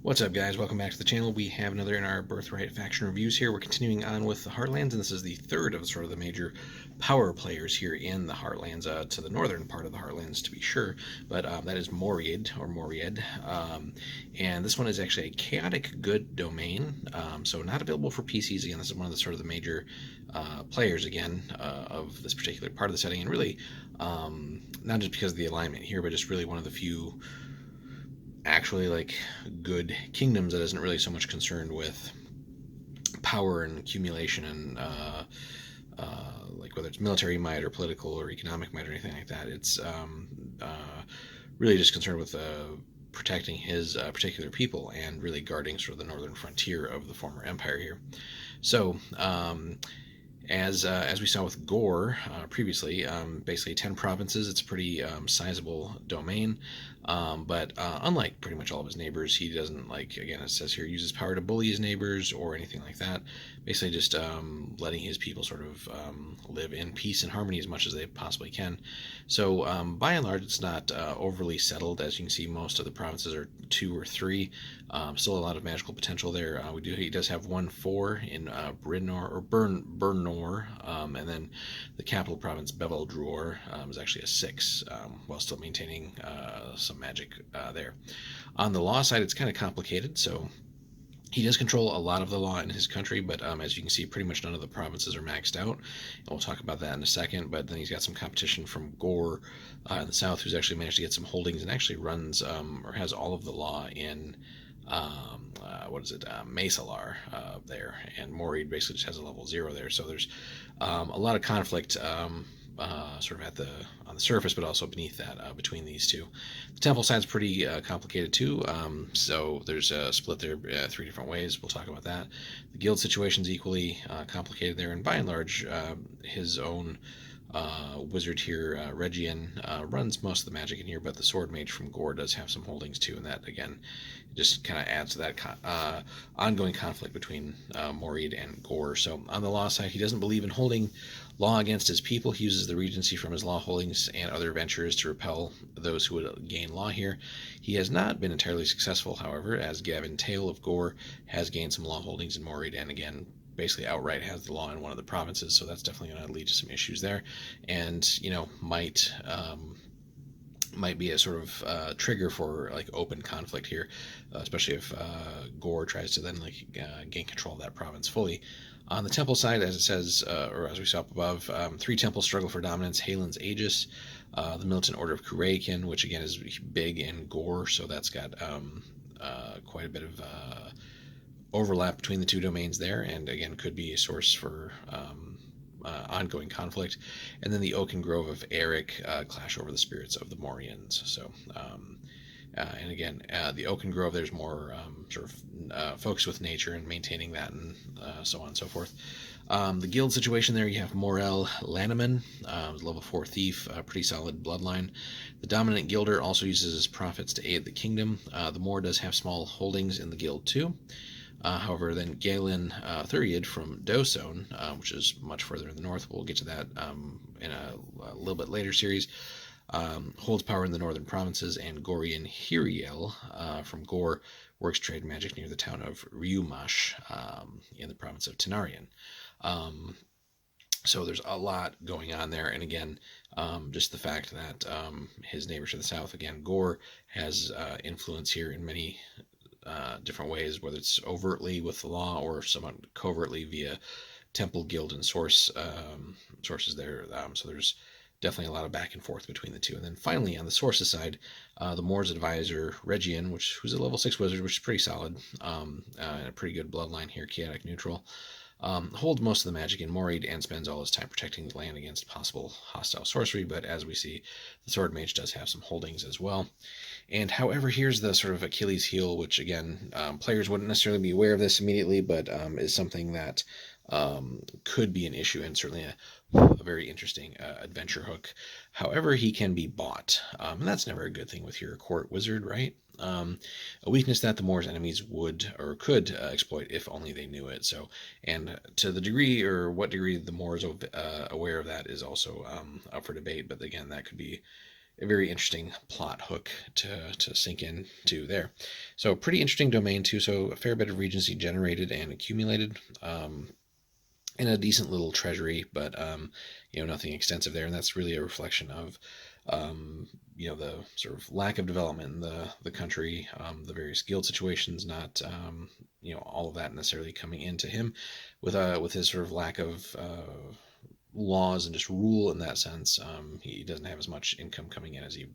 What's up, guys? Welcome back to the channel. We have another in our Birthright faction reviews here. We're continuing on with the Heartlands, and this is the third of sort of the major power players here in the Heartlands, to the northern part of the Heartlands to be sure, but that is Mhoried, or Mhoried, and this one is actually a chaotic good domain, so not available for PCs. Again, this is one of the sort of the major players, again, of this particular part of the setting, and really, not just because of the alignment here, but just really one of the few actually like good kingdoms that isn't really so much concerned with power and accumulation and like whether it's military might or political or economic might or anything like that. It's really just concerned with protecting his particular people and really guarding sort of the northern frontier of the former empire here. So as we saw with Gore previously, basically 10 provinces. It's a pretty sizable domain, but unlike pretty much all of his neighbors, he doesn't, like, again, it says here, use his power to bully his neighbors or anything like that. Basically just letting his people sort of live in peace and harmony as much as they possibly can. So by and large, it's not overly settled. As you can see, most of the provinces are 2 or 3. Still a lot of magical potential there. He does have 1-4 in Brynor or Bernor, and then the capital province Beveldruor is actually a 6, while still maintaining some magic there. On the law side, it's kind of complicated. So he does control a lot of the law in his country, but as you can see, pretty much none of the provinces are maxed out. And we'll talk about that in a second. But then he's got some competition from Gore in the south, who's actually managed to get some holdings and actually runs or has all of the law in Mesalar there, and Mhoried basically just has a level 0 there. So there's a lot of conflict sort of on the surface, but also beneath that between these two. The temple side's pretty complicated too. So there's a split there 3 different ways. We'll talk about that. The guild situation's equally complicated there, and by and large, his own wizard here, Regian, runs most of the magic in here, but the sword mage from Gore does have some holdings too, and that again just kind of adds to that ongoing conflict between Mhoried and Gore. So on the law side, he doesn't believe in holding law against his people. He uses the regency from his law holdings and other ventures to repel those who would gain law here. He has not been entirely successful, however, as Gavin Tail of Gore has gained some law holdings in Mhoried, and again basically outright has the law in one of the provinces, so that's definitely going to lead to some issues there, and might be a sort of trigger for like open conflict here, especially if Gore tries to then gain control of that province fully. On the temple side, as it says, or as we saw up above, 3 temples struggle for dominance. Halen's Aegis, the Militant Order of Kurakin, which again is big in Gore, so that's got quite a bit of overlap between the 2 domains there, and again could be a source for ongoing conflict. And then the Oaken Grove of Eric clash over the spirits of the Morians. So and again, the Oaken Grove, there's more sort of focus with nature and maintaining that, and so on and so forth. The guild situation there, you have Morel Lanneman, level 4 thief, pretty solid bloodline. The dominant guilder also uses his profits to aid the kingdom. The Moor does have small holdings in the guild too. However, then Galen Thuriad from Dosone, which is much further in the north, we'll get to that in a little bit later series, holds power in the northern provinces, and Gorian Hiriel from Gore works trade magic near the town of Ryumash in the province of Tenarian. So there's a lot going on there, and again, just the fact that his neighbor to the south, again, Gore, has influence here in many different ways, whether it's overtly with the law or somewhat covertly via temple, guild, and sources there. So there's definitely a lot of back and forth between the 2. And then finally, on the sources side, the Moor's advisor, Regian, who's a level 6 wizard, which is pretty solid, and a pretty good bloodline here, chaotic neutral, holds most of the magic in Mhoried and spends all his time protecting the land against possible hostile sorcery. But as we see, the sword mage does have some holdings as well. And however, here's the sort of Achilles heel, which again, players wouldn't necessarily be aware of this immediately, but is something that could be an issue, and certainly a very interesting adventure hook. However, he can be bought, and that's never a good thing with your court wizard, right? A weakness that the Moor's enemies would or could exploit if only they knew it. So, and to the degree or what degree the Moor is aware of that is also up for debate. But again, that could be a very interesting plot hook to sink in to there. So pretty interesting domain too. So a fair bit of regency generated and accumulated. And a decent little treasury, but nothing extensive there, and that's really a reflection of the sort of lack of development in the country, the various guild situations, not all of that necessarily coming into him with his sort of lack of laws and just rule in that sense. He doesn't have as much income coming in as he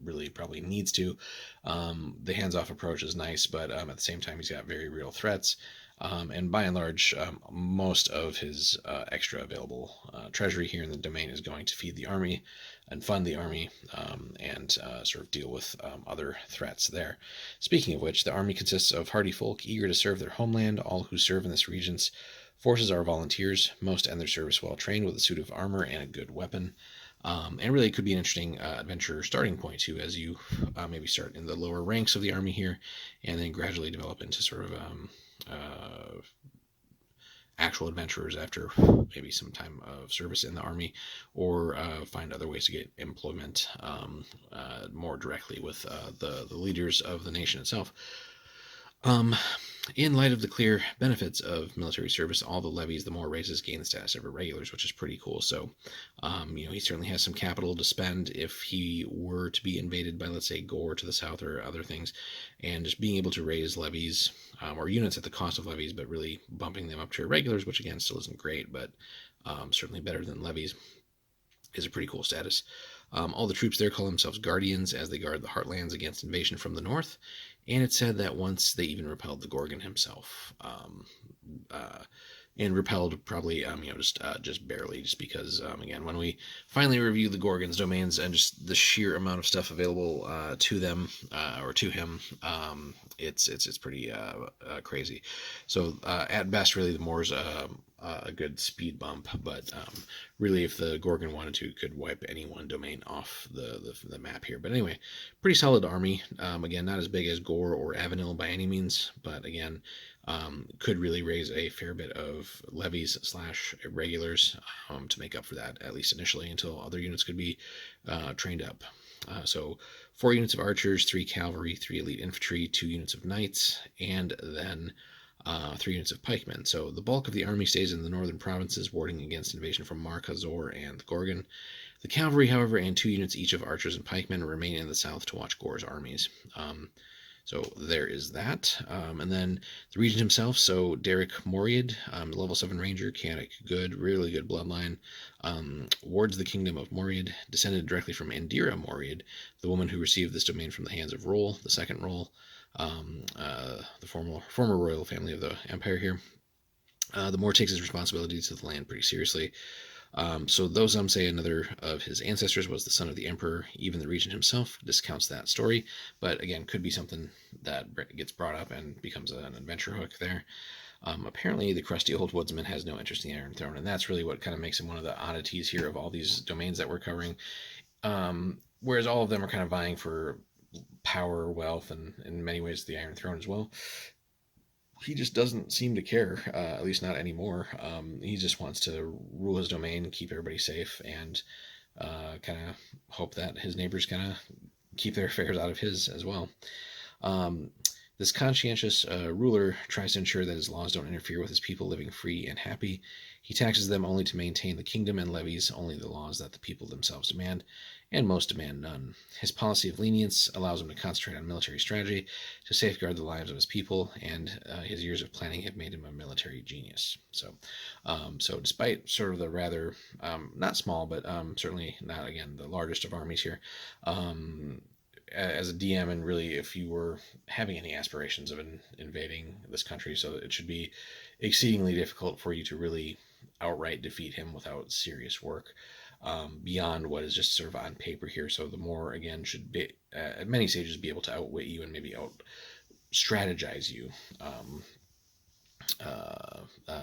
really probably needs to. The hands-off approach is nice, but at the same time, he's got very real threats. And by and large, most of his extra available treasury here in the domain is going to feed the army and fund the army, and sort of deal with other threats there. Speaking of which, the army consists of hardy folk eager to serve their homeland. All who serve in this region's forces are volunteers. Most end their service well trained with a suit of armor and a good weapon. And really, it could be an interesting adventure starting point too, as you maybe start in the lower ranks of the army here, and then gradually develop into sort of actual adventurers after maybe some time of service in the army, or find other ways to get employment more directly with the leaders of the nation itself. In light of the clear benefits of military service, all the levies, the more races gain the status of irregulars, which is pretty cool. So, he certainly has some capital to spend if he were to be invaded by, let's say, Gore to the south or other things, and just being able to raise levies or units at the cost of levies, but really bumping them up to irregulars, which again still isn't great, but certainly better than levies, is a pretty cool status. All the troops there call themselves Guardians as they guard the Heartlands against invasion from the north, and it's said that once they even repelled the Gorgon himself. And repelled probably just barely, just because again, when we finally review the Gorgon's domains and just the sheer amount of stuff available to them or to him, it's pretty crazy. So at best, really, the Moor's a good speed bump, but really, if the Gorgon wanted to, could wipe any one domain off the map here. But anyway, pretty solid army. Again, not as big as Gore or Avenil by any means, but again, could really raise a fair bit of levies / irregulars to make up for that, at least initially, until other units could be trained up. So 4 units of archers, 3 cavalry, 3 elite infantry, 2 units of knights, and then 3 units of pikemen. So the bulk of the army stays in the northern provinces, warding against invasion from Marka, Zor, and the Gorgon. The cavalry, however, and 2 units each of archers and pikemen remain in the south to watch Gore's armies. So there is that. And then the regent himself, so Derek Mhoried, level 7 ranger, chaotic good, really good bloodline, wards the kingdom of Mhoried, descended directly from Indira Mhoried, the woman who received this domain from the hands of Roll, the second Roll, the former royal family of the empire here. The Moor takes his responsibility to the land pretty seriously. So though some say another of his ancestors was the son of the emperor, even the regent himself discounts that story. But again, could be something that gets brought up and becomes an adventure hook there. Apparently, the crusty old woodsman has no interest in the Iron Throne, and that's really what kind of makes him one of the oddities here of all these domains that we're covering. Whereas all of them are kind of vying for power, wealth, and in many ways the Iron Throne as well. He just doesn't seem to care, at least not anymore. He just wants to rule his domain, keep everybody safe, and kind of hope that his neighbors kind of keep their affairs out of his as well. This conscientious ruler tries to ensure that his laws don't interfere with his people living free and happy. He taxes them only to maintain the kingdom and levies only the laws that the people themselves demand, and most demand none. His policy of lenience allows him to concentrate on military strategy to safeguard the lives of his people, and his years of planning have made him a military genius. So despite sort of the rather, not small, but certainly not, again, the largest of armies here, as a DM, and really if you were having any aspirations of invading this country, so it should be exceedingly difficult for you to really outright defeat him without serious work beyond what is just sort of on paper here. So the Moor, again, should be at many stages be able to outwit you and maybe out strategize you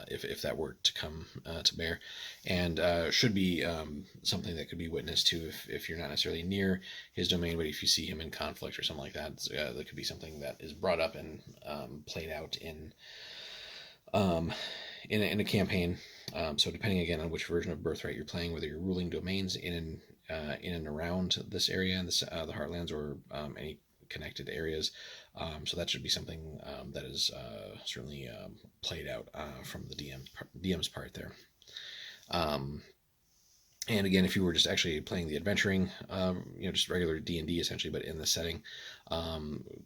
if that were to come to bear, and should be something that could be witnessed to if you're not necessarily near his domain, but if you see him in conflict or something like that, that could be something that is brought up and played out in a campaign. So depending again on which version of Birthright you're playing, whether you're ruling domains in in and around this area, and the Heartlands, or any connected areas. So that should be something that is certainly played out from the DM's part there. Um, and again, if you were just actually playing the adventuring, just regular D&D essentially, but in the setting,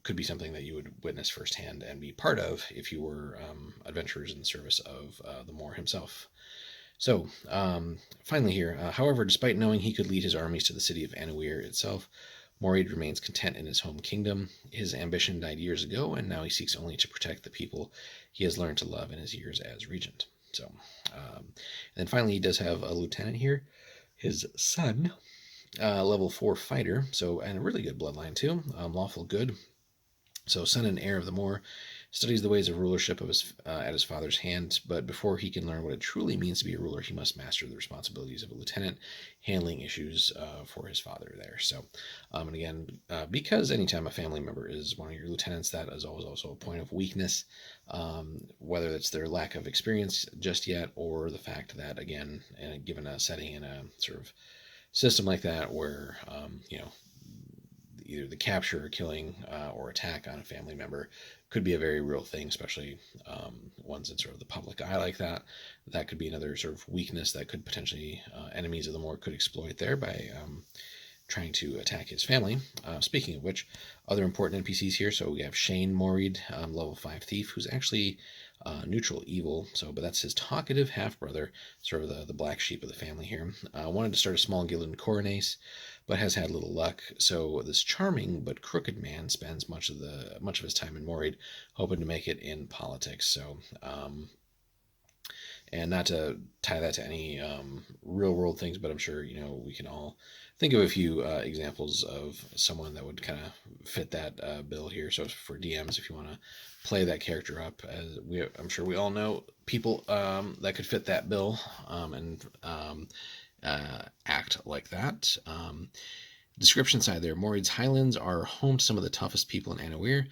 could be something that you would witness firsthand and be part of if you were adventurers in the service of the Moor himself. So, finally here, however, despite knowing he could lead his armies to the city of Annuir itself, Mhoried remains content in his home kingdom. His ambition died years ago, and now he seeks only to protect the people he has learned to love in his years as regent. So, and then finally, he does have a lieutenant here, his son, level 4 fighter, so, and a really good bloodline too, lawful good. So, son and heir of the Moor, studies the ways of rulership at his father's hand, but before he can learn what it truly means to be a ruler, he must master the responsibilities of a lieutenant, handling issues for his father there. So, and again, because anytime a family member is one of your lieutenants, that is always also a point of weakness, whether it's their lack of experience just yet, or the fact that, again, given a setting in a sort of system like that where, either the capture or killing or attack on a family member could be a very real thing, especially ones in sort of the public eye like that. That could be another sort of weakness that could potentially enemies of the Moor could exploit there by trying to attack his family. Speaking of which, other important NPCs here. So we have Shane Mhoried, level 5 thief, who's actually neutral evil. So, but that's his talkative half brother, sort of the black sheep of the family here. Wanted to start a small guild in Coronace, but has had little luck. So this charming but crooked man spends much of his time in Mhoried, hoping to make it in politics. So, and not to tie that to any real world things, but I'm sure we can all think of a few examples of someone that would kind of fit that bill here. So for DMs, if you want to play that character up, I'm sure we all know people that could fit that bill and act like that. Description side there, Mhoried's Highlands are home to some of the toughest people in Annuir.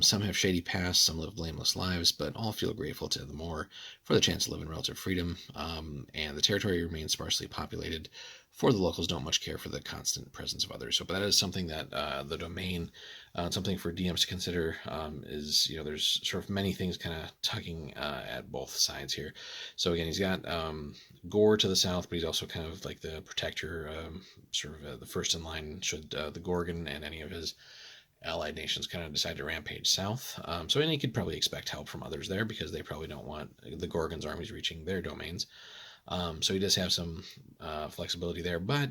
Some have shady pasts, some live blameless lives, but all feel grateful to the Moor for the chance to live in relative freedom. And the territory remains sparsely populated, for the locals don't much care for the constant presence of others. So, but that is something that the domain, something for DMs to consider, is there's sort of many things kind of tugging at both sides here. So again, he's got Gore to the south, but he's also kind of like the protector, sort of the first in line should the Gorgon and any of his allied nations kind of decide to rampage south. So, and he could probably expect help from others there because they probably don't want the Gorgon's armies reaching their domains. So he does have some flexibility there, but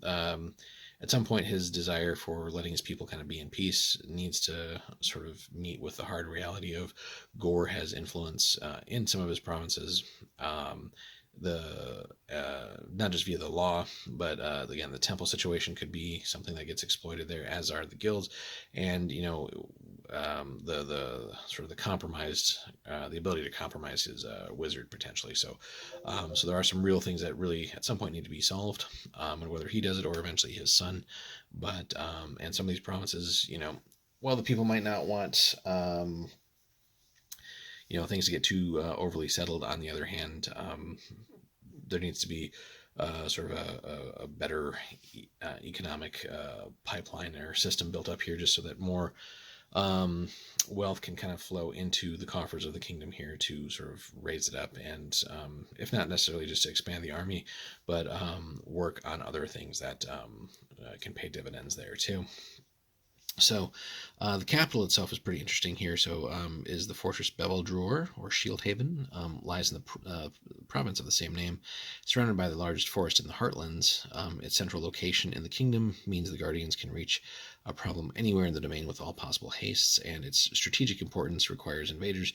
at some point his desire for letting his people kind of be in peace needs to sort of meet with the hard reality of Gore has influence in some of his provinces. Not just via the law, but again, the temple situation could be something that gets exploited there, as are the guilds, and the sort of the compromised, the ability to compromise his wizard potentially. So there are some real things that really at some point need to be solved, and whether he does it or eventually his son. But and some of these provinces, while the people might not want things to get too overly settled, on the other hand, there needs to be sort of a better economic pipeline or system built up here, just so that more wealth can kind of flow into the coffers of the kingdom here to sort of raise it up, and if not necessarily just to expand the army, but work on other things that can pay dividends there too. So the capital itself is pretty interesting here. So is the fortress Beveldroor, or Shieldhaven, lies in the province of the same name, surrounded by the largest forest in the Heartlands. Its central location in the kingdom means the Guardians can reach a problem anywhere in the domain with all possible hastes, and its strategic importance requires invaders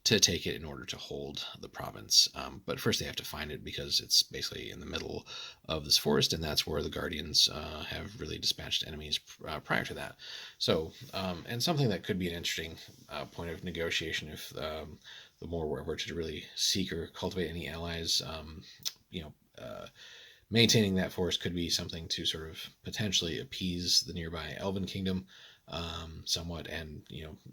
to take it in order to hold the province. But first they have to find it, because it's basically in the middle of this forest, and that's where the Guardians have really dispatched enemies prior to that. So, and something that could be an interesting point of negotiation if the Moor were to really seek or cultivate any allies, maintaining that forest could be something to sort of potentially appease the nearby Elven kingdom. somewhat, and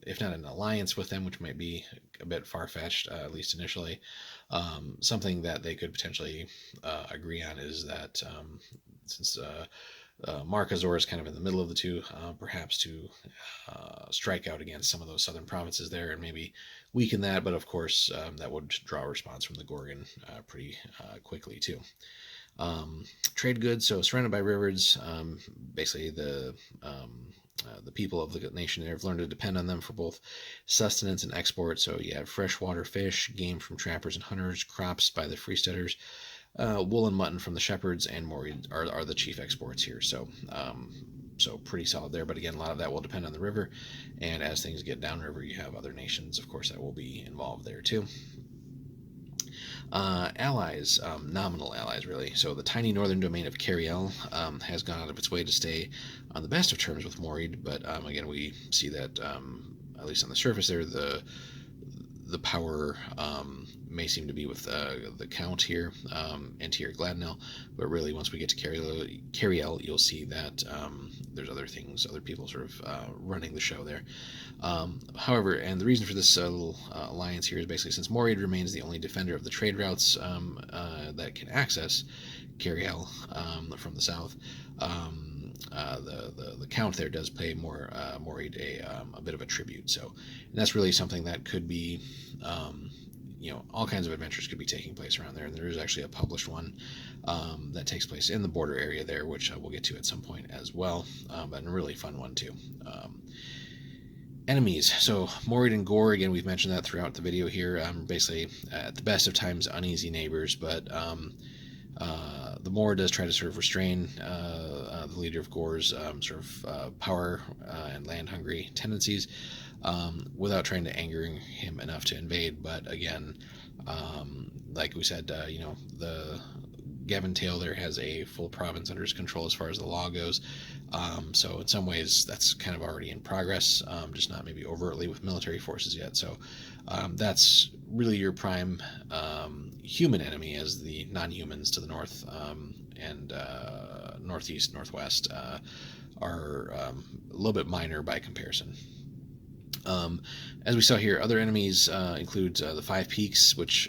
if not an alliance with them, which might be a bit far-fetched, at least initially, something that they could potentially agree on is that since Mark Azor is kind of in the middle of the two, perhaps to strike out against some of those southern provinces there and maybe weaken that. But of course, that would draw a response from the Gorgon pretty quickly too. Trade goods, so surrounded by rivers, basically the people of the nation there have learned to depend on them for both sustenance and export. So you have freshwater fish, game from trappers and hunters, crops by the freesteaders, wool and mutton from the shepherds, and Mhoried are the chief exports here. So pretty solid there. But again, a lot of that will depend on the river, and as things get downriver, you have other nations, of course, that will be involved there too. Allies, nominal allies, really. So the tiny northern domain of Cariel has gone out of its way to stay on the best of terms with Mhoried, but again, we see that at least on the surface there, the power may seem to be with the Count here, Antir Gladnell, but really once we get to Cariel, you'll see that there's other things, other people sort of running the show there. However, and the reason for this little alliance here is basically since Mhoried remains the only defender of the trade routes that can access Cariel from the south, the Count there does pay Mhoried a bit of a tribute. So, and that's really something that could be, all kinds of adventures could be taking place around there. And there is actually a published one that takes place in the border area there, which we'll get to at some point as well, but a really fun one too. Enemies. So Mhoried and Gore, again, we've mentioned that throughout the video here, basically at the best of times uneasy neighbors, but the Moor does try to sort of restrain the leader of Gore's sort of power and land-hungry tendencies without trying to anger him enough to invade. But again, like we said, the Gavin Tail there has a full province under his control as far as the law goes. So in some ways, that's kind of already in progress, just not maybe overtly with military forces yet. So that's really your prime human enemy, as the non-humans to the north and northeast, northwest are a little bit minor by comparison. As we saw here, other enemies include the Five Peaks, which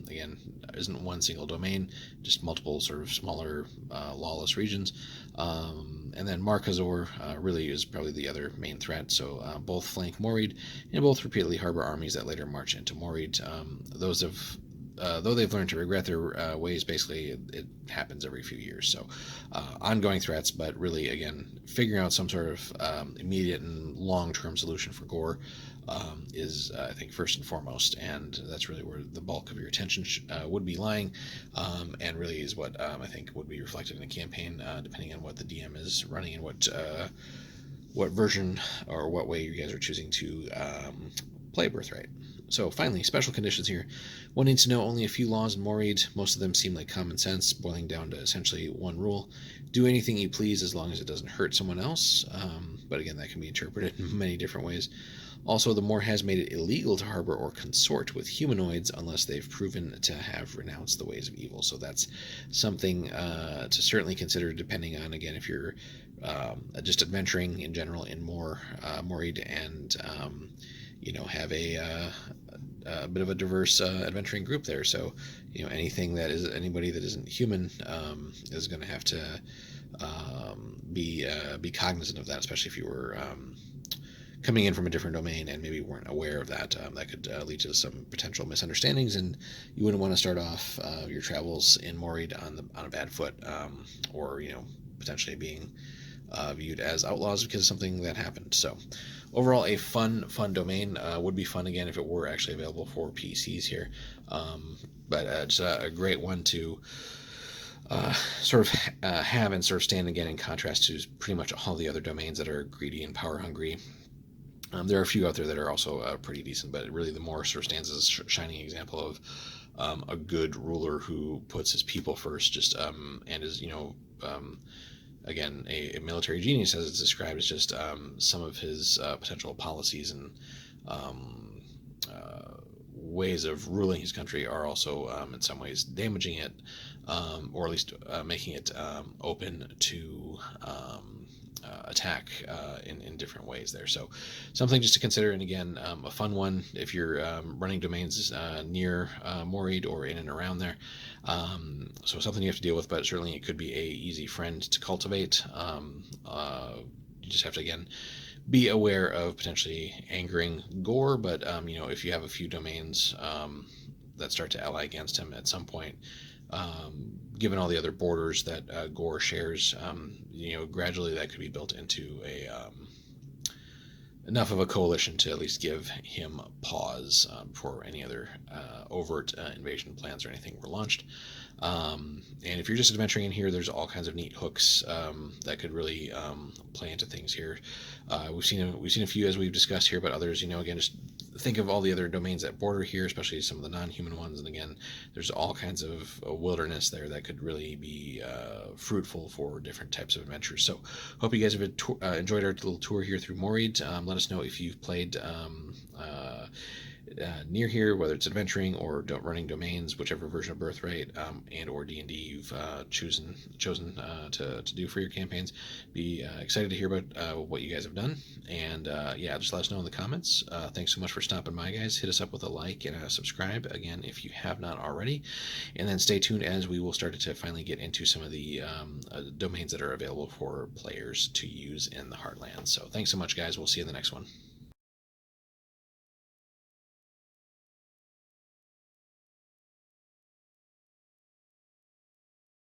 again isn't one single domain, just multiple sort of smaller lawless regions. And then Mark Azor really is probably the other main threat. So both flank Mhoried and both repeatedly harbor armies that later march into Mhoried. Though they've learned to regret their ways, basically it happens every few years. So ongoing threats, but really, again, figuring out some sort of immediate and long-term solution for Gore is, I think, first and foremost, and that's really where the bulk of your attention would be lying, and really is what I think would be reflected in a campaign, depending on what the DM is running and what version or what way you guys are choosing to play Birthright. So finally, special conditions here. One needs to know only a few laws in Mhoried. Most of them seem like common sense, boiling down to essentially one rule. Do anything you please as long as it doesn't hurt someone else. But again, that can be interpreted in many different ways. Also, the Moor has made it illegal to harbor or consort with humanoids unless they've proven to have renounced the ways of evil. So that's something to certainly consider, depending on, again, if you're just adventuring in general in Mhoried and have a bit of a diverse adventuring group there. So, anything that is anybody that isn't human is going to have to be cognizant of that, especially if you were coming in from a different domain and maybe weren't aware of that. That could lead to some potential misunderstandings, and you wouldn't want to start off your travels in Mhoried on a bad foot, or potentially being viewed as outlaws because of something that happened. So overall, a fun domain. Would be fun again if it were actually available for PCs here, but it's a great one to sort of have and sort of stand again in contrast to pretty much all the other domains that are greedy and power hungry. There are a few out there that are also pretty decent, but really the Moor sort of stands as a shining example of a good ruler who puts his people first, just and is again, a military genius, as it's described, is just some of his potential policies and ways of ruling his country are also in some ways damaging it, or at least making it open to attack in different ways there. So something just to consider. And again, a fun one if you're running domains near Mhoried or in and around there. So something you have to deal with, but certainly it could be a easy friend to cultivate. You just have to, again, be aware of potentially angering Gore, but if you have a few domains that start to ally against him at some point, given all the other borders that Gore shares, gradually that could be built into a enough of a coalition to at least give him pause before any other overt invasion plans or anything were launched. And if you're just adventuring in here, there's all kinds of neat hooks that could really play into things here. We've seen a few as we've discussed here, but others, again, just think of all the other domains that border here, especially some of the non-human ones. And again, there's all kinds of wilderness there that could really be fruitful for different types of adventures. So hope you guys have enjoyed our little tour here through Mhoried. Let us know if you've played near here, whether it's adventuring or running domains, whichever version of Birthright and or D&D you've chosen to do for your campaigns. Be excited to hear about what you guys have done, and just let us know in the comments. Thanks so much for stopping by, guys. Hit us up with a like and a subscribe again if you have not already, and then stay tuned as we will start to finally get into some of the domains that are available for players to use in the Heartlands. So thanks so much, guys. We'll see you in the next one.